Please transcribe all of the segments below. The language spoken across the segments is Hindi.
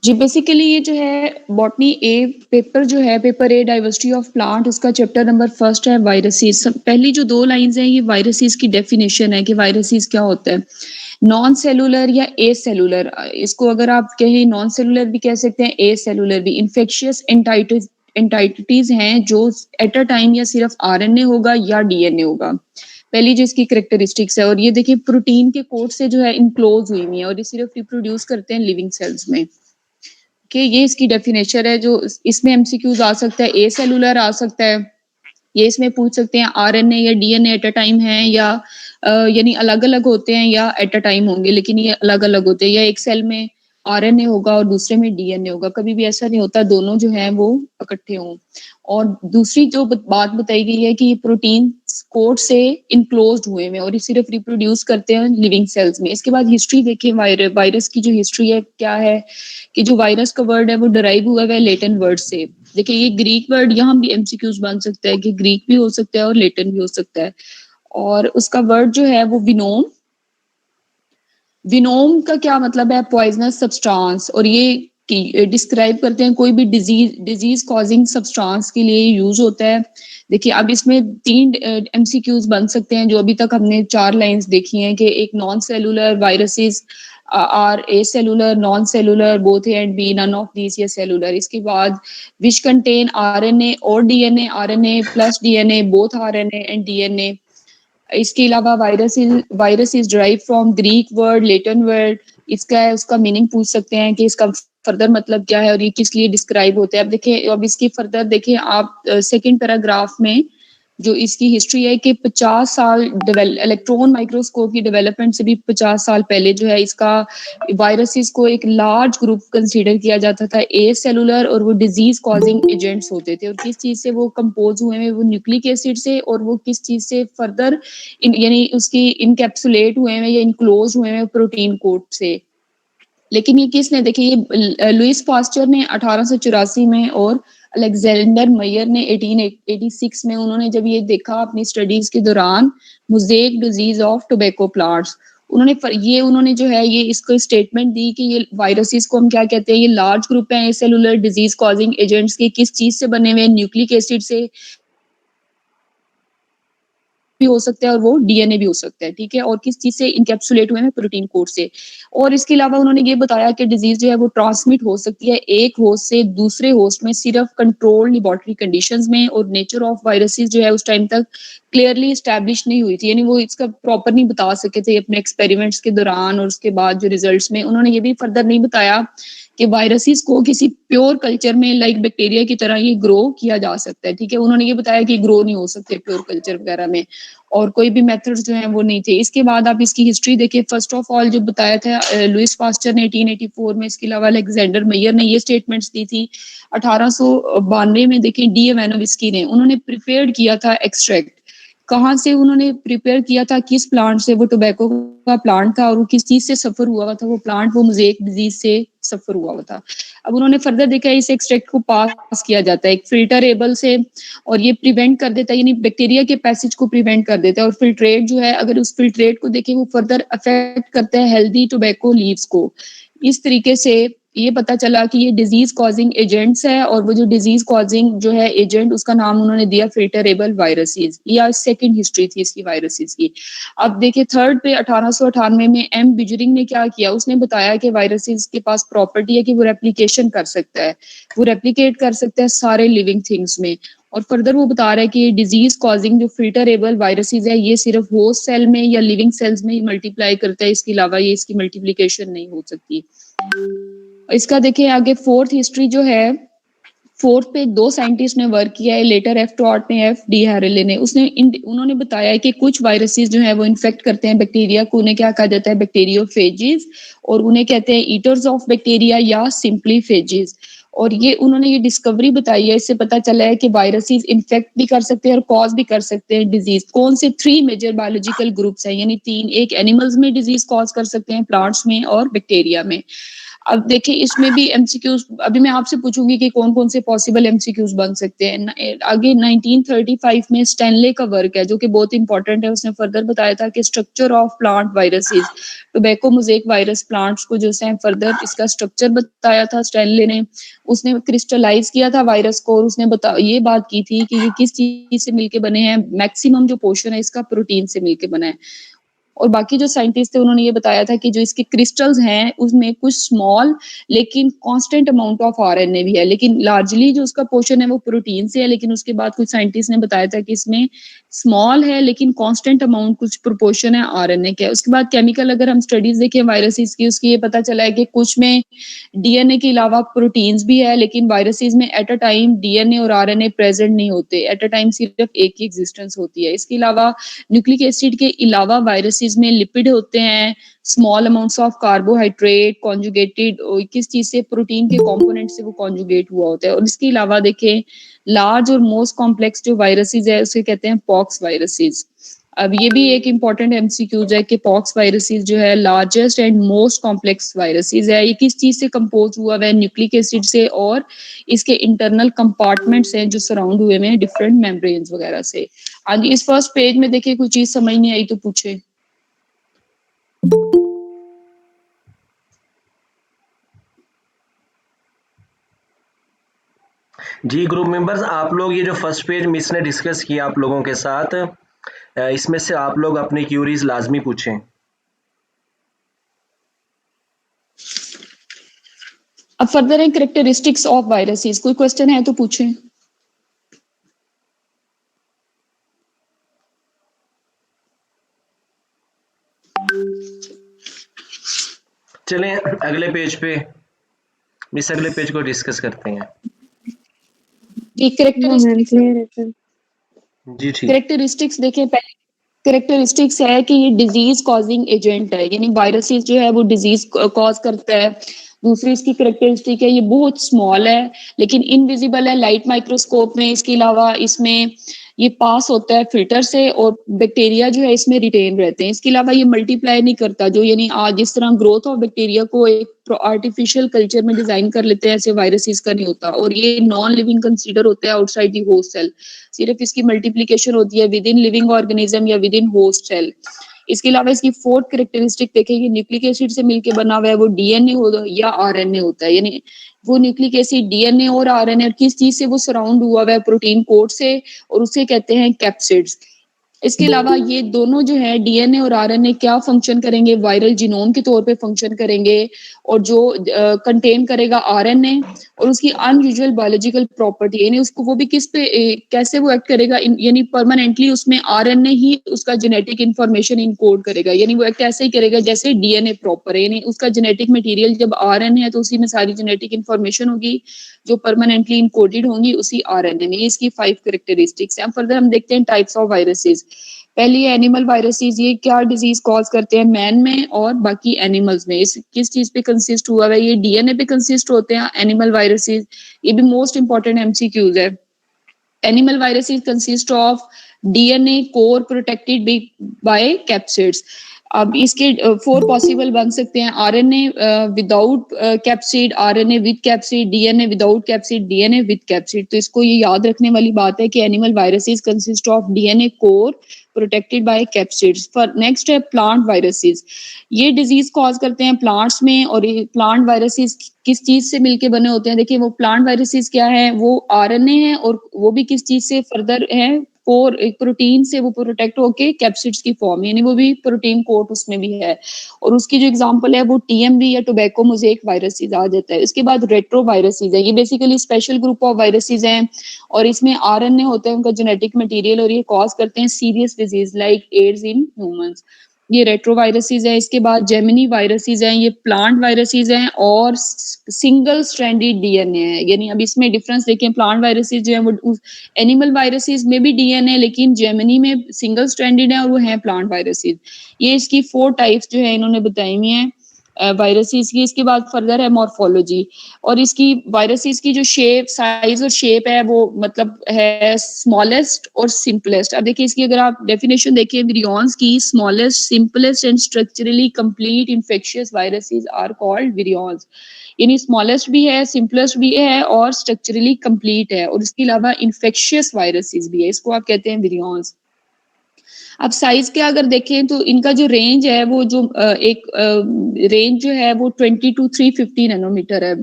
जी, बेसिकली ये जो है बॉटनी ए पेपर जो है paper A diversity of plant उसका चैप्टर नंबर फर्स्ट है वायरसेस। पहली जो 2 लाइन्स हैं ये वायरसेस की डेफिनेशन है कि वायरसेस क्या होता है। नॉन सेलुलर या एसेलुलर इसको अगर आप कहें नॉन सेलुलर भी कह सकते हैं, एसेलुलर भी इन्फेक्शियस एंटाइटिस हैं जो एट अ टाइम या सिर्फ आरएनए होगा या डीएनए होगा। पहली जो इसकी कैरेक्टरिस्टिक्स है और ये देखिए प्रोटीन के कोट से जो है इनक्लोज हुई हुई है और ये सिर्फ रिप्रोड्यूस करते हैं लिविंग सेल्स में। कि ये इसकी डेफिनेशन है जो इसमें एमसीक्यूज आ सकता है, ए सेलुलर आ सकता है। ये इसमें पूछ सकते हैं आरएनए या डीएनए एट अ टाइम है या यानी अलग-अलग होते हैं या एट अ टाइम होंगे, लेकिन ये अलग-अलग होते हैं या एक सेल में आरएनए होगा और दूसरे में डीएनए होगा। कभी भी ऐसा नहीं होता दोनों जो हैं वो इकट्ठे हों। और दूसरी जो बात बताई गई है कि ये प्रोटीन कोट से इनक्लोज्ड हुए हैं और ये सिर्फ रिप्रोड्यूस करते हैं लिविंग सेल्स में। इसके बाद हिस्ट्री देखें वायरस की जो हिस्ट्री है क्या है कि जो वायरस का वर्ड है वो डिराइव हुआ है लैटिन वर्ड से। देखिए ये ग्रीक वर्ड यहाँ भी एमसीक्यूज बन सकता है कि ग्रीक भी हो सकता है और लैटिन भी हो सकता है। और उसका वर्ड जो है वो विनोम। विनोम का क्या मतलब है? Poisonous substance. और ये डिस्क्राइब करते हैं कोई भी डिजीज कॉजिंग सब्सटेंस के लिए यूज होता है। देखिए अब इसमें 3 एमसीक्यूज बन सकते हैं जो अभी तक हमने 4 लाइंस देखी हैं कि एक non cellular viruses are acellular, non cellular, both A and B, none of these या सेलुलर। इसके बाद विच कंटेन आरएनए और DNA, RNA plus DNA, both RNA and DNA. इसके अलावा virus is derive from Greek word, Latin word. इसका है उसका मीनिंग पूछ सकते हैं कि इसका फर्दर मतलब क्या है और ये किस लिए डिस्क्राइब होते हैं। अब देखिए अब इसकी फर्दर देखिए आप सेकंड पैराग्राफ में जो इसकी हिस्ट्री है कि 50 साल इलेक्ट्रॉन माइक्रोस्कोप की डेवलपमेंट से भी 50 साल पहले जो है इसका वायरसेस को एक लार्ज ग्रुप कंसीडर किया जाता था ए सेलुलर और वो डिजीज कॉजिंग एजेंट्स होते थे। और किस चीज से वो कंपोज हुए हैं? वो न्यूक्लिक एसिड से। और वो किस चीज से फर्दर यानी उसकी इनकैप्सुलेट हुए हैं या इनक्लोज हुए हैं प्रोटीन कोट से। लेकिन ये किसने देखिए ये लुइस पास्चर ने 1884 में और अलेक्जेंडर मयर ने 1886 में उन्होंने जब ये देखा अपनी स्टडीज के दौरान mosaic disease of tobacco plants. उन्होंने जो है ये इसको स्टेटमेंट दी कि ये वायरसेस को हम क्या कहते हैं, ये लार्ज ग्रुप है सेलुलर डिजीज कॉजिंग एजेंट्स के। किस चीज से बने हुए हैं? न्यूक्लिक एसिड से भी हो सकता है और वो डीएनए भी हो सकता है, ठीक है। और किस चीज से इनकैप्सुलेट हुए हैं? प्रोटीन कोड से। और इसके अलावा उन्होंने ये बताया कि डिजीज जो है वो ट्रांसमिट हो सकती है एक होस्ट से दूसरे होस्ट में सिर्फ कंट्रोल लेबोरेटरी कंडीशंस में। और नेचर ऑफ वायरसेस जो है उस टाइम तक क्लियरली स्टैब्लिश नहीं हुई थी, यानी वो इसका प्रॉपर नहीं बता सके थे अपने एक्सपेरिमेंट्स के दौरान और उसके बाद जो रिजल्ट्स में। उन्होंने ये भी फर्दर नहीं बताया कि वायरसेस को किसी प्योर कल्चर में लाइक बैक्टीरिया की तरह ये ग्रो किया जा सकता है, ठीक है। उन्होंने ये बताया कि ग्रो नहीं हो सकते प्योर कल्चर वगैरह में और कोई भी मेथड्स जो हैं वो नहीं थे। इसके बाद आप इसकी हिस्ट्री देखिए। फर्स्ट ऑफ ऑल जो बताया था लुइस पास्चर ने 1884 में। इसके अलावा अलेक्जेंडर मेयर ने ये स्टेटमेंट्स दी थी 1892 में। देखिए डी एवेनोविस्की ने उन्होंने प्रिपेयर किया था एक्सट्रैक्ट। कहाँ से उन्होंने प्रिपेयर किया था? किस प्लांट से? वो टोबैको का प्लांट था और वो किस चीज से सफर हुआ था वो प्लांट? वो मोज़ेक डिजीज से सफर हुआ था। अब उन्होंने फर्दर देखा इस एक्सट्रैक्ट को पास किया जाता है एक फिल्टरेबल से और ये प्रिवेंट कर देता है, यानी बैक्टीरिया के पैसेज को प्रिवेंट कर देता है। और फिल्ट्रेट जो है अगर उस फिल्ट्रेट को देखें वो फर्दर अफेक्ट करता है हेल्दी टोबैको लीव्स को। इस तरीके से ये पता चला कि ये डिजीज कॉजिंग एजेंट्स है और वो जो डिजीज कॉजिंग जो है एजेंट उसका नाम उन्होंने दिया फिल्टरेबल वायरसेस। या सेकंड हिस्ट्री थी इसकी वायरसेस की। अब देखिए थर्ड पे 1898 में एम बिजरिंग ने क्या किया? उसने बताया कि वायरसेस के पास प्रॉपर्टी है कि वो रेप्लिकेशन कर सकता है, वो रेप्लिकेट कर सकता है सारे लिविंग थिंग्स में। और फर्दर वो बता रहा है कि डिजीज कॉजिंग जो फिल्टरेबल वायरसेस है ये सिर्फ होस्ट सेल में या लिविंग सेल्स में ही मल्टीप्लाई करता है, इसके अलावा ये इसकी मल्टीप्लिकेशन नहीं हो सकती। इसका देखिए आगे फोर्थ हिस्ट्री जो है, फोर्थ पे 2 साइंटिस्ट ने वर्क किया है लेटर एफ टॉट ने एफ डी हैरेले ने। उन्होंने बताया है कि कुछ वायरसेस जो है वो इन्फेक्ट करते हैं बैक्टीरिया को। उन्हें क्या कहा जाता है? बैक्टीरियोफेजेस। और उन्हें कहते हैं ईटर्स ऑफ बैक्टीरिया या सिंपली फेजेस। और ये उन्होंने ये डिस्कवरी बताई है, इससे पता चला है कि वायरसेस इन्फेक्ट भी कर सकते हैं और कॉज भी कर सकते हैं डिजीज। कौन से? 3 मेजर बायोलॉजिकल ग्रुप्स हैं, यानी 3। एक एनिमल्स में डिजीज कॉज कर सकते हैं, प्लांट्स में और बैक्टीरिया में। अब देखिए इसमें भी एमसीक्यूज़ अभी मैं आपसे पूछूँगी कि कौन-कौन से पॉसिबल एमसीक्यूज़ बन सकते हैं। आगे 1935 में स्टैनले का वर्क है जो कि बहुत इम्पोर्टेंट है। उसने फर्दर बताया था कि structure of plant viruses, tobacco mosaic virus plants को जो है फर्दर इसका स्ट्रक्चर बताया था स्टैनले ने। उसने क्रिस्टलाइज़ किया था वायरस को और उसने ये बात की थी कि ये किस चीज़ से मिलके बने हैं, मैक्सिमम जो पोर्शन है इसका प्रोटीन से मिलके बना है। और बाकी जो साइंटिस्ट थे उन्होंने ये बताया था कि जो इसके क्रिस्टल्स हैं उसमें कुछ स्मॉल लेकिन कांस्टेंट अमाउंट ऑफ आरएनए भी है, लेकिन लार्जली जो उसका पोर्शन है वो प्रोटीन से है। लेकिन उसके बाद कुछ साइंटिस्ट ने बताया था कि इसमें स्मॉल है लेकिन कांस्टेंट अमाउंट कुछ प्रोपोर्शन है आरएनए का। उसके बाद केमिकल अगर हम स्टडीज देखें वायरसेस की, उसकी ये पता चला है कि कुछ में डीएनए के अलावा प्रोटीन्स भी है, लेकिन वायरसेस में एट अ टाइम डीएनए और आरएनए प्रेजेंट नहीं होते, एट अ टाइम सिर्फ एक ही एग्जिस्टेंस होती है। इसके अलावा न्यूक्लिक एसिड के अलावा वायरसेस में लिपिड होते हैं, small amounts of carbohydrate conjugated किस चीज से, प्रोटीन के कंपोनेंट से वो कॉन्जुगेट हुआ होता है। और इसके अलावा देखें लार्ज और मोस्ट कॉम्प्लेक्स जो वायरसेस है उसे कहते हैं पॉक्स वायरसेस। अब ये भी एक इम्पॉर्टेंट एमसीक्यूज है कि पॉक्स वायरसेस जो है largest and most complex viruses है। ये किस चीज से कंपोज हुआ है, न्यूक्लिक एसिड से, और इसके इंटरनल कंपार्टमेंट्स हैं जो सराउंड हुए हैं डिफरेंट मेम्ब्रेन्स वगैरह से। हाँ जी, इस फर्स्ट पेज में देखिए कोई चीज समझ नहीं आई तो पूछे। जी ग्रुप मेंबर्स, आप लोग ये जो फर्स्ट पेज मिस ने डिस्कस किया आप लोगों के साथ, इसमें से आप लोग अपनी क्यूरीज लाजमी पूछें। अब फर्दर है कैरेक्टरिस्टिक्स ऑफ वायरसेस, कोई क्वेश्चन है तो पूछें। चलें अगले पेज पे, मिस अगले पेज को डिस्कस करते हैं। जी ठीक। कैरेक्टरिस्टिक्स देखिए, पहले कैरेक्टरिस्टिक्स है कि ये डिजीज कॉजिंग एजेंट है, यानी वायरसेस जो है वो डिजीज कॉज करता है। दूसरी इसकी कैरेक्टरिस्टिक है ये बहुत स्मॉल है लेकिन इनविजिबल है लाइट माइक्रोस्कोप में। इसके अलावा इसमें ये पास होता है फिल्टर से और बैक्टीरिया जो है इसमें रिटेन रहते हैं। इसके अलावा ये मल्टीप्लाई नहीं करता, जो यानी आज जिस तरह ग्रोथ ऑफ बैक्टीरिया को एक आर्टिफिशियल कल्चर में डिजाइन कर लेते हैं, ऐसे वायरसेस का नहीं होता। और ये नॉन लिविंग कंसीडर होते हैं आउटसाइड दी होस्ट सेल, सिर्फ इसकी मल्टीप्लिकेशन होती है विद इन लिविंग ऑर्गेनिज्म या विद इन होस्ट सेल। इसके अलावा इसकी फोर्थ कैरेक्टरिस्टिक देखेंगे, न्यूक्लिक एसिड से मिलके बना हुआ है, वो डीएनए हो या आरएनए होता है। यानी वो न्यूक्लिक एसिड डीएनए और आरएनए किस चीज से वो सराउंड हुआ है, प्रोटीन कोड से, और उसे कहते हैं कैप्सिड्स। इसके अलावा ये दोनों जो है डीएनए और आरएनए क्या फंक्शन करेंगे, वायरल जीनोम के तौर पे फंक्शन करेंगे, और जो कंटेन करेगा आरएनए और उसकी अनयूजुअल बायोलॉजिकल प्रॉपर्टी, यानी उसको वो भी किस पे कैसे वो एक्ट करेगा, यानी परमानेंटली उसमें आरएनए ही उसका जेनेटिक इंफॉर्मेशन इनकोड करेगा। यानी वो एक्ट ऐसे ही करेगा जैसे डीएनए प्रॉपर है, यानी उसका जेनेटिक मटेरियल जब आरएनए है तो उसी में सारी जेनेटिक इंफॉर्मेशन होगी जो परमानेंटली इनकोडेड होंगी उसी आरएनए में। इसकी 5 कैरेक्टरिस्टिक्स हैं। फर्दर हम देखते हैं टाइप्स ऑफ वायरसेस। पहली है एनिमल वायरसेस, ये क्या डिजीज कॉज करते हैं मैन में और बाकी एनिमल्स में। इस किस चीज पे कंसिस्ट हुआ है, ये डीएनए पे कंसिस्ट होते हैं एनिमल वायरसेस। ये भी मोस्ट इंपॉर्टेंट एमसीक्यूज है। Animal viruses consist of DNA core protected by capsids. अब इसके 4 पॉसिबल बन सकते हैं, RNA without capsid, RNA with capsid, DNA without capsid, DNA with capsid. तो इसको ये याद रखने वाली बात है कि animal viruses consist of DNA core protected by capsids. For next है प्लांट वायरसेस, ये डिजीज कॉज करते हैं प्लांट्स में। और ये प्लांट वायरसेस किस चीज से मिलके बने होते हैं, देखिए वो प्लांट वायरसेस क्या है, वो आरएनए है और वो भी किस चीज से फर्दर है, कोर एक प्रोटीन से वो प्रोटेक्ट होके कैप्सिड्स की फॉर्म, यानी वो भी प्रोटीन कोट उसमें भी है। और उसकी जो एग्जांपल है वो टीएमवी या टोबैको मोज़ेक वायरसेस आ जाता है। इसके बाद रेट्रो वायरसेस है, ये basically special group of viruses हैं और इसमें आरएनए होता है उनका जेनेटिक मटेरियल, और ये कॉज करते हैं serious disease like AIDS in humans. ये रेट्रोवायरसेस है। इसके बाद जेमिनी वायरसेस हैं, ये प्लांट वायरसेस हैं और सिंगल स्ट्रैंडेड डीएनए है। यानी अब इसमें डिफरेंस देखें, प्लांट वायरसेस जो है वो एनिमल वायरसेस में भी डीएनए, लेकिन जेमिनी में सिंगल स्ट्रैंडेड है और वो है प्लांट वायरसेस। ये इसकी 4 टाइप्स जो है इन्होंने बताई हुई हैं। वायरसेस की। इसके बाद फर्दर है मॉर्फोलॉजी, और इसकी वायरसेस की जो शेप, साइज और शेप है वो मतलब है स्मॉलेस्ट और सिंपलेस्ट। अब देखिए इसकी अगर आप डेफिनेशन देखिए विरियॉन्स की, smallest, simplest and structurally complete infectious viruses are called virions. यानी स्मॉलेस्ट भी है, सिंपलेस्ट भी है और स्ट्रक्चरली कंप्लीट है, और इसके अलावा इन्फेक्शियस वायरसेस भी है, इसको आप कहते हैं विरियॉन्स। अब साइज के अगर देखें तो इनका जो रेंज है वो जो एक रेंज जो है वो 20 टू 350 नैनोमीटर है,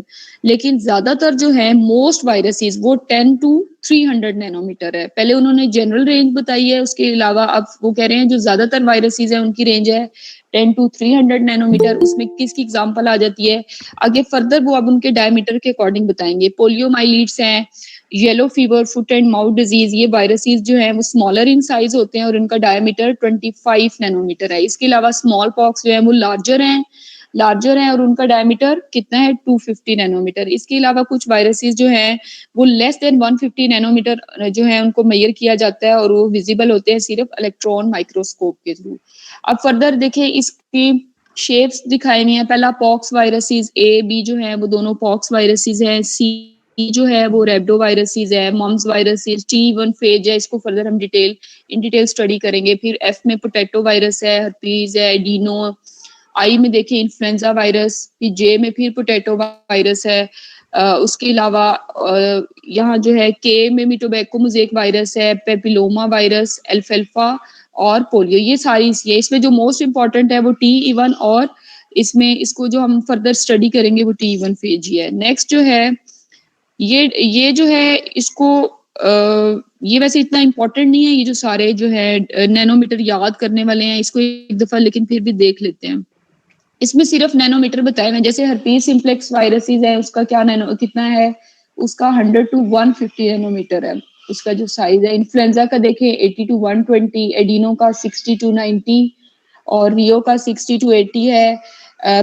लेकिन ज्यादातर जो है मोस्ट वायरसेस वो 10 टू 300 नैनोमीटर है। पहले उन्होंने जनरल रेंज बताई है, उसके अलावा अब वो कह रहे हैं जो ज्यादातर वायरसेस है उनकी रेंज है 10 टू 300 नैनोमीटर। उसमें किसकी एग्जांपल आ जाती है आगे फर्दर, वो अब उनके डायमीटर के अकॉर्डिंग बताएंगे। पोलियोमाइलिट्स हैं, yellow fever, foot and mouth disease, ये वायरसेस जो हैं वो स्मॉलर इन साइज होते हैं और इनका डायमीटर 25 नैनोमीटर है। इसके अलावा स्मॉल पॉक्स जो है वो लार्जर हैं और उनका डायमीटर कितना है 250 नैनोमीटर। इसके अलावा कुछ वायरसेस जो हैं वो लेस देन 150 नैनोमीटर जो है उनको मेजर किया जाता है और वो विजिबल होते हैं सिर्फ इलेक्ट्रॉन माइक्रोस्कोप के थ्रू। अब फर्दर देखिए इसकी शेप्स दिखाई हुई है। पहला पॉक्स वायरसेस ए बी जो है वो दोनों पॉक्स वायरसेस हैं। सी जो है वो रेब्डो वायरसेस है। मम्स वायरसेस, T1 फेज है, इसको फर्दर हम इन डिटेल स्टडी करेंगे। फिर एफ में पोटैटो वायरस है, हर्पीज है, एडिनो। आई में देखिए इन्फ्लुएंजा वायरस, फिर जे में फिर पोटैटो वायरस है। उसके अलावा यहाँ जो है के में भी टोबैको मोज़ेक वायरस है, पेपिलोमा वायरस, एल्फेल्फा और पोलियो। ये सारी है। इसमें जो मोस्ट इंपॉर्टेंट है वो T1, और इसमें इसको जो हम फर्दर स्टडी करेंगे वो T1 फेज ही है। नेक्स्ट जो है ये जो है इसको ये वैसे इतना इम्पोर्टेंट नहीं है, ये जो सारे जो है नैनोमीटर याद करने वाले हैं इसको एक दफा लेकिन फिर भी देख लेते हैं। इसमें सिर्फ नैनोमीटर बताए हुए हैं। जैसे हर्पीज सिम्प्लेक्स वायरसेस है, उसका क्या नैनो कितना है, उसका 100 टू 150 नैनोमीटर है उसका जो साइज है। इन्फ्लुएंजा का देखें 80 टू 120, एडिनो का 60 टू 90 और रियो का 60 टू 80 है।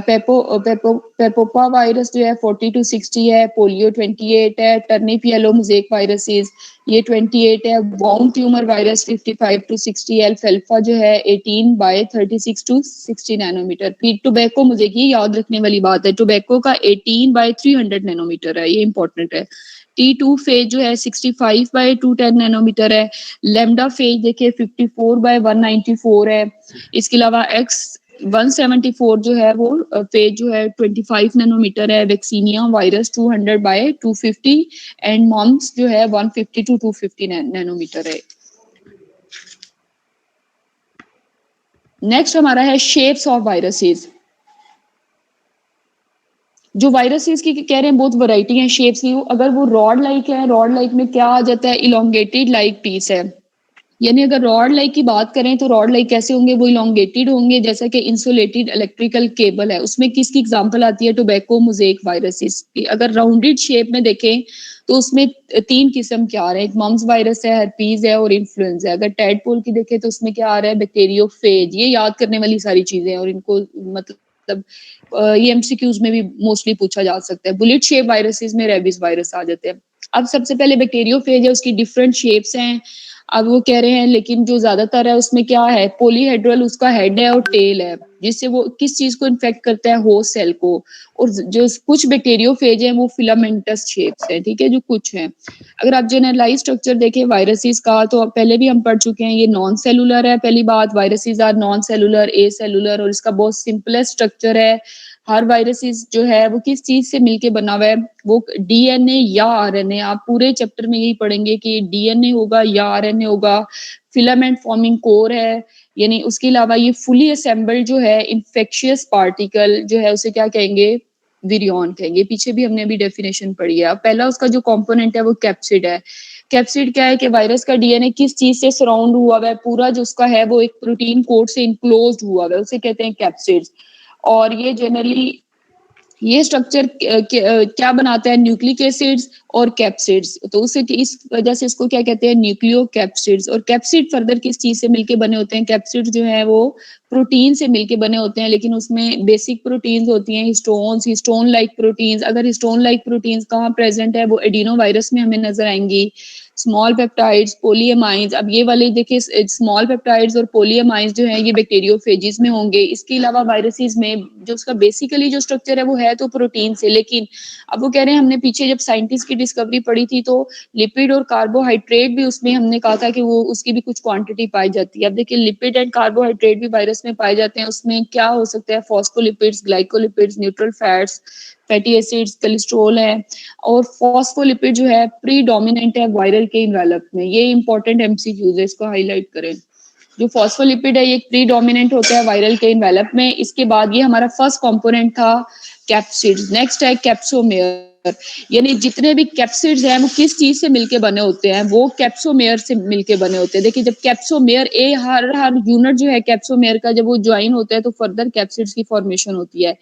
पेपोपा वायरस जो है 40 टू 60 है। पोलियो 28 है। टर्निप येलो मोज़ेक वायरसेस ये 28 है। वाउंड ट्यूमर वायरस 55 टू 60 है। अल्फा जो है 18 बाय 36 टू 60 नैनोमीटर। फिर टोबैको मोज़ेक, ये याद रखने वाली बात है, टोबैको का 18 बाय 300 नैनोमीटर है, ये इंपॉर्टेंट है। T2 फेज जो है 65 बाय 210 नैनोमीटर है। लेमडा फेज देखिए 54 बाय 194 है। इसके अलावा एक्स 174 जो है वो फेज जो है 25 नैनोमीटर है। Vaccinia virus 200 by 250 and mumps जो है 150 टू 250 नैनोमीटर है। नेक्स्ट हमारा है शेप्स ऑफ वायरसेस। जो वायरसेस की कह रहे हैं बहुत वैरायटी है शेप्स की। अगर वो रॉड लाइक है, रॉड लाइक में क्या आ जाता है, इलोंगेटेड लाइक पीस है। यानी अगर रॉड लाइक की बात करें तो रॉड लाइक कैसे होंगे, वो इलोंगेटेड होंगे जैसा कि इंसुलेटेड इलेक्ट्रिकल केबल है। उसमें किसकी एग्जांपल आती है, टोबैको मोज़ेक वायरसेस की। अगर राउंडेड शेप में देखें तो उसमें तीन किस्म के आ रहे हैं, एक मम्स वायरस है, हर्पीज है और इन्फ्लुएंजा है। अगर टैडपोल की देखें तो उसमें क्या आ रहा है, बैक्टीरियोफेज। ये याद करने वाली सारी चीजें हैं और इनको मतलब ये एमसीक्यूज में भी मोस्टली पूछा जा सकता है। बुलेट शेप वायरसेस में रेबीज वायरस आ जाते हैं। अब सबसे पहले बैक्टीरियोफेज है, उसकी डिफरेंट शेप्स हैं। अब वो कह रहे हैं लेकिन जो ज्यादातर है उसमें क्या है, पॉलीहेड्रल उसका हेड है और टेल है, जिससे वो किस चीज को इन्फेक्ट करता है, होस्ट सेल को। और जो कुछ बैक्टीरियोफेज है वो फिलामेंटस शेप्स है, ठीक है, जो कुछ है। अगर आप जनरलाइज स्ट्रक्चर देखें वायरसेस का तो पहले भी हम पढ़ चुके हैं, ये नॉन सेलुलर है। पहली बात, viruses are non cellular, acellular, और इसका बहुत सिंपलेस्ट स्ट्रक्चर है। हर वायरसेस जो है वो किस चीज से मिलके बना हुआ है, वो डीएनए या आरएनए। आप पूरे चैप्टर में यही पढ़ेंगे कि डीएनए होगा या आरएनए होगा। फिलामेंट फॉर्मिंग कोर है, यानी उसके अलावा ये फुली असेंबल्ड जो है इन्फेक्शियस पार्टिकल जो है उसे क्या कहेंगे, विरियॉन कहेंगे। पीछे भी हमने अभी डेफिनेशन पढ़ी है। पहला उसका जो कंपोनेंट है वो कैप्सिड है। कैप्सिड क्या है कि वायरस का डीएनए किस चीज से सराउंड हुआ है, पूरा जो उसका है वो एक प्रोटीन कोट से इनक्लोज हुआ है, उसे कहते हैं कैप्सिड्स। और ये जनरली ये स्ट्रक्चर क्या बनाता है, न्यूक्लिक एसिड्स और कैप्सिड्स। तो उसे इस वजह से इसको क्या कहते हैं, न्यूक्लियो कैप्सिड्स। और कैप्सिड फर्दर किस चीज से मिलके बने होते हैं, कैप्सिड जो है वो प्रोटीन से मिलके बने होते हैं, लेकिन उसमें बेसिक प्रोटीन्स होती हैं हिस्टोन्स, हिस्टोन लाइक प्रोटीन्स। अगर हिस्टोन लाइक प्रोटीन्स कहाँ प्रेजेंट है, वो एडिनो वायरस में हमें नजर आएंगी। Small peptides, polyamides. अब ये वाले देखिए स्मॉल पेप्टाइड्स और पोलीएमाइड्स जो हैं ये बैक्टीरियोफेजिस में होंगे। इसके अलावा वायरसेस में जो उसका बेसिकली जो स्ट्रक्चर है वो है तो प्रोटीन से, लेकिन अब वो कह रहे हैं हमने पीछे जब साइंटिस्ट की डिस्कवरी पढ़ी थी तो लिपिड और कार्बोहाइड्रेट भी उसमें हमने कहा था कि वो उसकी भी कुछ क्वांटिटी पाई जाती है। अब देखिए लिपिड एंड कार्बोहाइड्रेट भी वायरस में पाए जाते हैं। उसमें क्या हो सकता है, phospholipids, glycolipids, neutral fats, fatty acids, cholesterol है। और फॉस्फोलिपिड जो है प्रीडोमिनेंट है वायरल के इन्वेलप में। ये इंपॉर्टेंट एमसीक्यूज है, इसको हाईलाइट करें। जो फॉस्फोलिपिड है ये प्रीडोमिनेंट होता है वायरल के इन्वेलप में। इसके बाद ये हमारा फर्स्ट कंपोनेंट था कैप्सिड्स। नेक्स्ट है कैप्सोमेयर, यानी जितने भी कैप्सिड्स हैं वो किस चीज से मिलके बने होते हैं, वो कैप्सोमेयर से मिलके बने होते हैं। देखिए जब कैप्सोमेयर हर यूनिट जो है कैप्सोमेयर का जब वो ज्वाइन होता है तो फर्दर कैप्सिड्स की फॉर्मेशन होती है।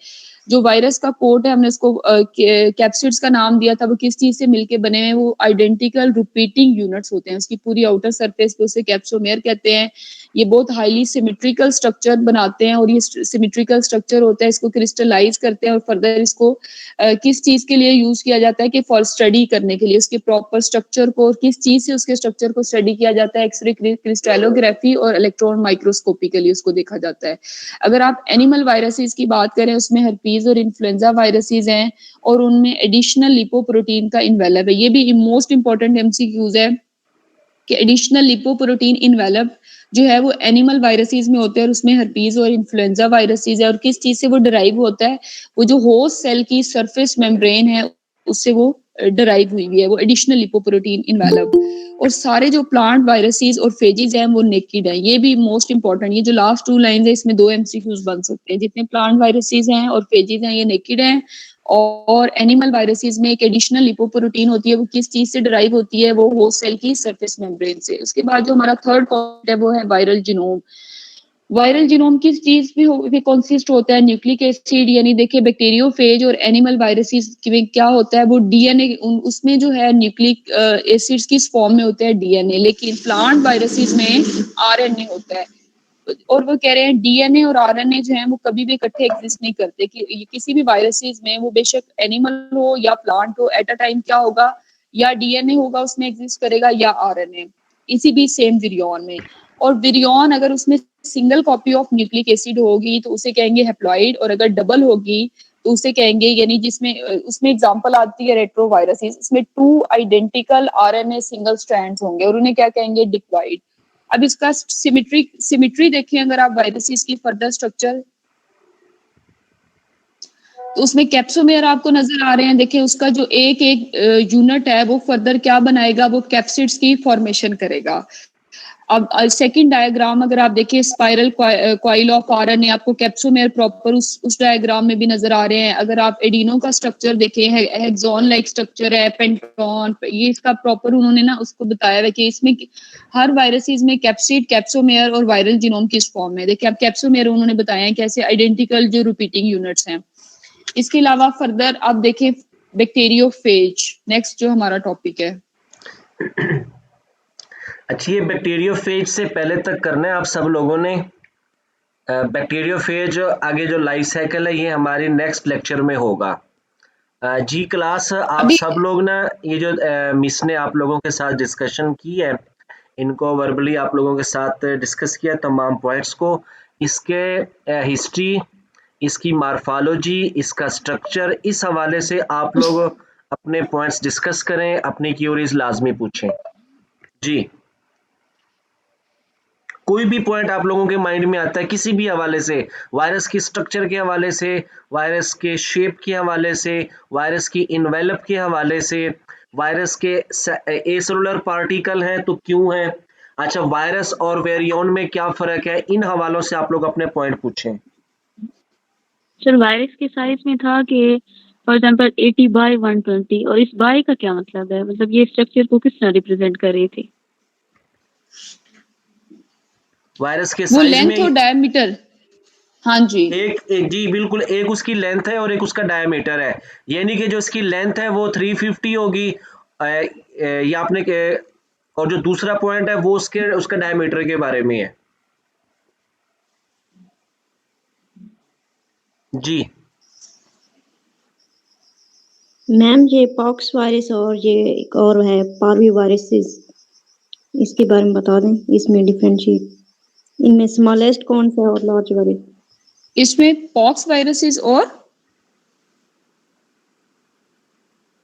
जो वायरस का कोट है हमने उसको कैप्सिड्स का नाम दिया था, वो किस चीज से मिलके बने हुए, वो आइडेंटिकल रिपीटिंग यूनिट्स होते हैं। उसकी पूरी आउटर सरफेस पे उसे कैप्सोमेयर कहते हैं। ये बहुत हाईली सिमेट्रिकल स्ट्रक्चर बनाते हैं और ये सिमेट्रिकल स्ट्रक्चर होता है, इसको क्रिस्टलाइज करते हैं और फर्दर इसको किस चीज के लिए यूज किया जाता है कि फॉर स्टडी करने के लिए उसके प्रॉपर स्ट्रक्चर को, और किस चीज से उसके स्ट्रक्चर को स्टडी किया जाता है, एक्सरे क्रिस्टलोग्राफी और इलेक्ट्रॉन माइक्रोस्कोपी के लिए उसको देखा जाता है। अगर आप एनिमल वायरसेस की बात करें उसमें हर्पीज और इन्फ्लुएंजा वायरसेस हैं और उनमें एडिशनल लिपोप्रोटीन का इन्वेलप है। ये भी मोस्ट इंपॉर्टेंट एमसीक्यूज है कि एडिशनल लिपोप्रोटीन इन्वेलप जो है वो एनिमल वायरसेस में होते हैं और उसमें हर्पीज और इन्फ्लुएंजा वायरसेस है। और किस चीज से वो डिराइव होता है, वो जो होस्ट सेल की सरफेस मेम्ब्रेन है उससे वो डिराइव हुई है, वो एडिशनल लिपोप्रोटीन इन्वेलप। और सारे जो प्लांट वायरसेस और फेजेस हैं वो नेकिड है। ये भी मोस्ट इंपॉर्टेंट, ये जो लास्ट टू लाइन है इसमें 2 एमसीक्यूज बन सकते हैं। जितने प्लांट वायरसेस हैं और फेजेस हैं ये नेकिड हैं। और एनिमल वायरसेस में एक एडिशनल लिपोप्रोटीन होती है, वो किस चीज से डिराइव होती है, वो होस्ट सेल की सरफेस मेम्ब्रेन से। उसके बाद जो हमारा थर्ड पॉइंट है वो है वायरल जीनोम। वायरल जीनोम किस चीज पे कंसिस्ट होता है, न्यूक्लिक एसिड, यानी देखिए बैक्टीरियोफेज और एनिमल वायरसेस में क्या होता है, वो डीएनए उसमें जो है न्यूक्लिक एसिड्स की फॉर्म में होता है डीएनए, लेकिन प्लांट वायरसेस में आरएनए होता है। और वो कह रहे हैं डीएनए और आरएनए जो है वो कभी भी इकट्ठे एग्जिस्ट नहीं करते, कि किसी भी वायरसेस में वो बेशक एनिमल हो या प्लांट हो, एट अ टाइम क्या होगा, या डीएनए होगा उसमें एग्जिस्ट करेगा या आरएनए, इसी भी सेम विरियन में। और विरियन अगर उसमें single copy of nucleic acid होगी तो उसे कहेंगे हेप्लॉइड, और अगर डबल होगी तो उसे कहेंगे, यानी जिसमें उसमें एग्जांपल आती है रेट्रोवायरसेस, इसमें 2 आइडेंटिकल आरएनए सिंगल स्ट्रैंड्स होंगे और उन्हें क्या कहेंगे, डिप्लॉइड। अब इसका सिमिट्री देखें अगर आप वायरसेस की फर्दर स्ट्रक्चर, तो उसमें कैप्सोमेयर आपको नजर आ रहे हैं। देखिए उसका जो एक एक यूनिट है वो फर्दर क्या बनाएगा, वो कैप्सिड्स की फॉर्मेशन करेगा। अब सेकंड डायग्राम अगर आप देखिए स्पाइरल कॉइल ऑफ आरएनए, आपको कैप्सोमेयर प्रॉपर उस डायग्राम में भी नजर आ रहे हैं। अगर आप एडिनो का स्ट्रक्चर देखें, हेक्सोन लाइक स्ट्रक्चर है, पेंटॉन, ये इसका प्रॉपर उन्होंने ना उसको बताया है कि इसमें हर वायरसेस में कैप्सिड, कैप्सोमेयर और वायरल जीनोम किस फॉर्म में। देखिए आप कैप्सोमेयर उन्होंने बताया है कैसे आइडेंटिकल जो रिपीटिंग यूनिट्स हैं। इसके अलावा फर्दर आप देखें बैक्टीरियोफेज, नेक्स्ट जो हमारा टॉपिक है। अच्छा, ये बैक्टीरियोफेज से पहले तक करना है आप सब लोगों ने। बैक्टीरियोफेज आगे जो लाइफ साइकिल है ये हमारी नेक्स्ट लेक्चर में होगा। जी क्लास, आप अभी सब लोग ना ये जो मिस ने आप लोगों के साथ डिस्कशन की है, इनको वर्बली आप लोगों के साथ डिस्कस किया तमाम पॉइंट्स को, इसके हिस्ट्री, इसकी मार्फोलॉजी, इसका स्ट्रक्चर, इस हवाले से आप लोग अपने पॉइंट्स डिस्कस करें, अपनी क्यूरीज लाजमी पूछें। जी, कोई भी पॉइंट आप लोगों के माइंड में आता है किसी भी हवाले से, वायरस की स्ट्रक्चर के हवाले से, वायरस के शेप के हवाले से, वायरस की इन्वेलप के हवाले से, वायरस के एसेलुलर पार्टिकल हैं तो क्यों हैं, अच्छा वायरस और वेरियन में क्या फर्क है, इन हवालों से आप लोग अपने पॉइंट पूछें। सर वायरस के साइज में था कि फॉर एग्जांपल 80 बाय 120, और इस बाय का क्या मतलब है, मतलब ये स्ट्रक्चर को किस तरह रिप्रेजेंट कर रही थी? वायरस के वो साइज में लेंथ और डायमीटर, हाँ जी। एक जी बिल्कुल, एक उसकी लेंथ है और एक उसका डायमीटर है, यानी कि जो इसकी लेंथ है वो 350 होगी, ये आपने और जो दूसरा पॉइंट है वो उसके उसका डायमीटर के बारे में है। जी मैम ये पॉक्स वायरस और ये एक और है पार्वी वायरसेस, इसके बारे में बता दें, इसमें डिफरेंशिएट इनमें स्मॉलेस्ट कौन सा है और लार्ज वाले? इसमें पॉक्स वायरसेस और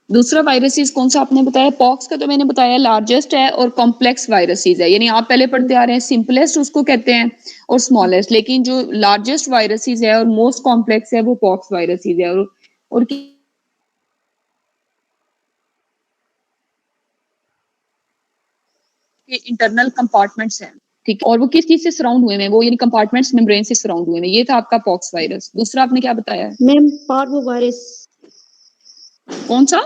दूसरा वायरसेस कौन सा आपने बताया? पॉक्स का तो मैंने बताया लार्जेस्ट है और कॉम्प्लेक्स वायरसेस है, यानी आप पहले पढ़ते आ रहे हैं सिंपलेस्ट उसको कहते हैं और स्मॉलेस्ट, लेकिन जो लार्जेस्ट वायरसेस है और मोस्ट कॉम्प्लेक्स है वो पॉक्स वायरसेस है। और के इंटरनल कंपार्टमेंट्स हैं, ठीक है, और वो किस चीज से सराउंड हुए हैं, वो यानी कंपार्टमेंट्स मेम्ब्रेन से सराउंड हुए हैं। ये था आपका पॉक्स वायरस। दूसरा आपने क्या बताया है? मैम पार्वो वायरस कौन सा?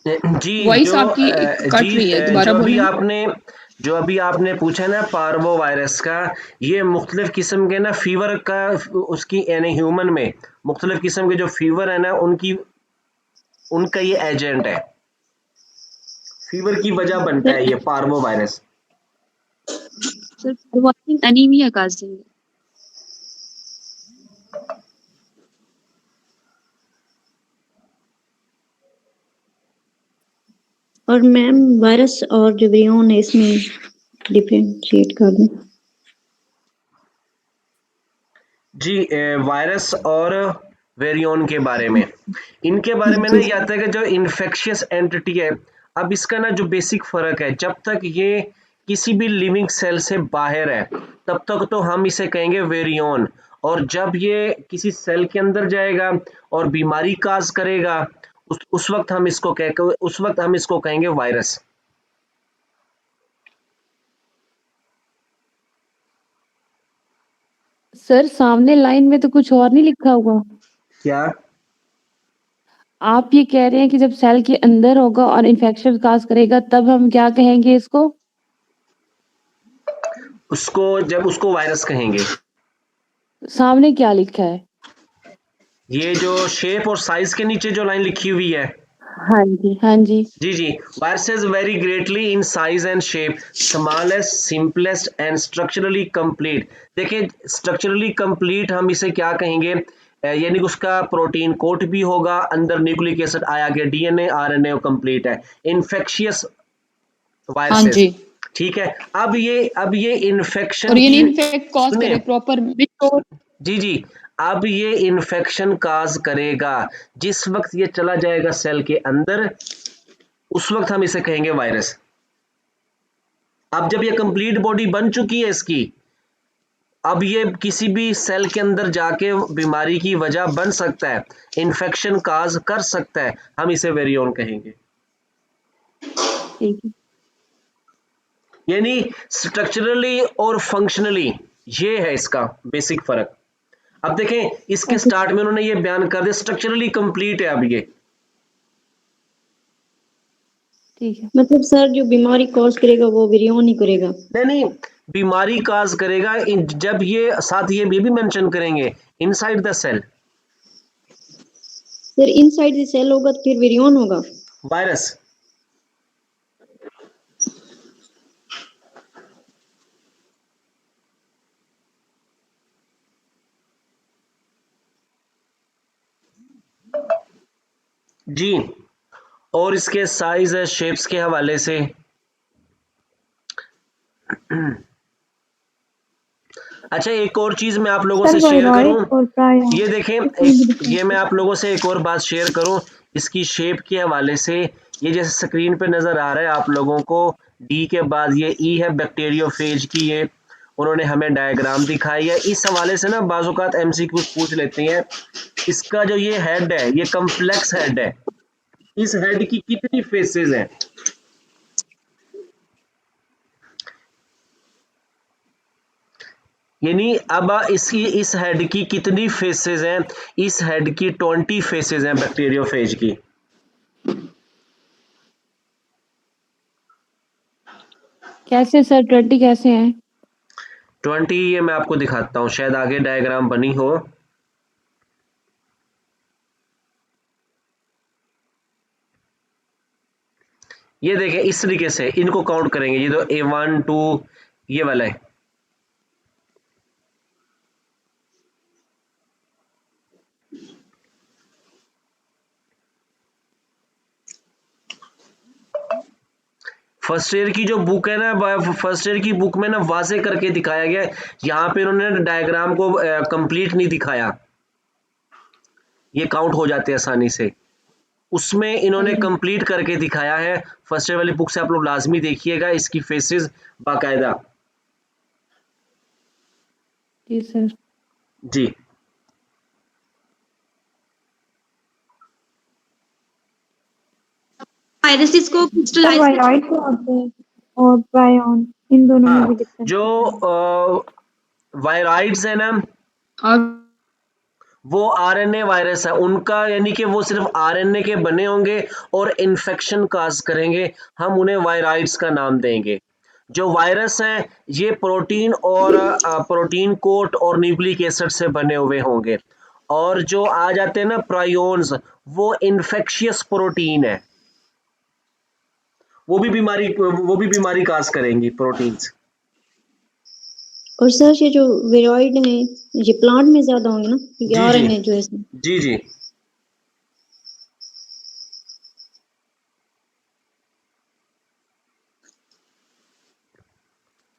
जी वॉइस जो आपकी जी कट रही है, दोबारा बोलें। जो अभी आपने पूछा ना पार्वो वायरस का, ये मुख्तलिफ किस्म के ना फीवर का उसकी यानी ह्यूमन में मुख्तलिफ किस्म के जो फीवर है ना उनका ये एजेंट है, फीवर की वजह बनता सर है ये पार्वो वायरस। सर वाइसिंग एनीमिया का से और मैम वायरस और जो विरियन है इसमें डिफरेंशिएट कर दें। जी वायरस और वेरियोन के बारे में, इनके बारे में ना ये आता है कि जो इन्फेक्शियस एंटिटी है, अब इसका ना जो बेसिक फर्क है, जब तक ये किसी भी लिविंग सेल से बाहर है तब तक तो हम इसे कहेंगे वेरियोन, और जब ये किसी सेल के अंदर जाएगा और बीमारी काज करेगा उस वक्त हम इसको कहेंगे वायरस। सर सामने लाइन में तो कुछ और नहीं लिखा हुआ। क्या? आप ये कह रहे हैं कि जब सेल के अंदर होगा और इन्फेक्शन काज करेगा तब हम क्या कहेंगे इसको? जब उसको वायरस कहेंगे। सामने क्या लिखा है? ये जो शेप और साइज के नीचे जो लाइन लिखी हुई है, हाँ जी, हाँ जी। जी viruses vary greatly in size and shape, smallest simplest and structurally complete। देखिए स्ट्रक्चरली कंप्लीट हम इसे क्या कहेंगे, यानी कि उसका प्रोटीन कोट भी होगा, अंदर न्यूक्लिक एसिड आया गया, डीएनए आरएनए कंप्लीट है। इन्फेक्शियस हाँ वायरसेस, जी, ठीक है। अब ये और इन्फेक्शन ये की इन्फेक्ट कॉज सुनिए, करे प्रॉपर जी अब ये इन्फेक्शन काज करेगा जिस वक्त ये चला जाएगा सेल के अंदर, उस वक्त हम इसे कहेंगे वायरस। अब जब ये कंप्लीट बॉडी बन चुकी है इसकी, अब ये किसी भी सेल के अंदर जाके बीमारी की वजह बन सकता है, इन्फेक्शन काज कर सकता है, हम इसे वेरियोन कहेंगे। ठीक है। यानी स्ट्रक्चरली और फंक्शनली ये है इसका बेसिक फर्क। अब देखें इसके ओके, स्टार्ट में उन्होंने ये बयान कर दिया स्ट्रक्चरली कंप्लीट है। अब ये ठीक है। मतलब सर जो बीमारी कॉज करेगा वो विरियन ही करेगा। नहीं बीमारी काज करेगा जब ये साथ ये भी मेंशन करेंगे inside the cell sir inside the cell होगा तो फिर विरियन होगा। वायरस। जी और इसके साइज शेप्स के हवाले से अच्छा एक और चीज मैं आप लोगों सर से शेयर वायरॉइड करूं, और प्राइम ये देखें इसमें भी ये डिफरेंस मैं है। आप लोगों से एक और बात शेयर करूं इसकी शेप के हवाले से। ये जैसे स्क्रीन पे नजर आ रहा है आप लोगों को, डी के बाद ये ई है बैक्टीरियोफेज की, ये उन्होंने हमें डायग्राम दिखाई है। इस हवाले से ना बाज़-औक़ात एमसीक्यूज पूछ लेते हैं। इसका जो ये हेड है ये कम्प्लेक्स हेड है, इस हेड की कितनी फेसेस हैं? यानी अब इस हेड की कितनी फेसेस हैं? इस हेड की 20 फेसेस हैं बैक्टीरियोफेज की। कैसे सर 20 कैसे हैं? 20 ये मैं आपको दिखाता हूँ, शायद आगे डायग्राम बनी हो। ये देखें इस तरीके से इनको काउंट करेंगे, ये तो A1 2 ये वाला है। फर्स्ट ईयर की जो बुक है ना, फर्स्ट ईयर की बुक में ना वाजे करके दिखाया गया है। यहाँ पे इन्होंने डायग्राम को कंप्लीट नहीं दिखाया, ये काउंट हो जाते हैं आसानी से। उसमें इन्होंने कंप्लीट करके दिखाया है। फर्स्ट ईयर वाली बुक से आप लोग लाजमी देखिएगा इसकी फेसेस बाकायदा। जी सर। जी वायरसेस को सर क्रिस्टलाइज वायरॉइड को होते हैं और प्रायन इन दोनों में भी हाँ, डिफरेंस जो वायराइड्स है ना, और वो आरएनए वायरस है उनका, यानी कि वो सिर्फ आरएनए के बने होंगे और इन्फेक्शन काज करेंगे, हम उन्हें वायराइड्स का नाम देंगे। जो वायरस हैं ये प्रोटीन और प्रोटीन कोट और न्यूक्लिक एसिड से बने हुए होंगे, और जो आ जाते हैं ना प्रायोन्स, वो इन्फेक्शियस प्रोटीन है, वो भी बीमारी काज करेंगी प्रोटीन्स। और सर ये जो वायरॉइड है ये प्लांट में ज्यादा होंगे ना, ये जी जी आरएनए जो है इसमें। जी जी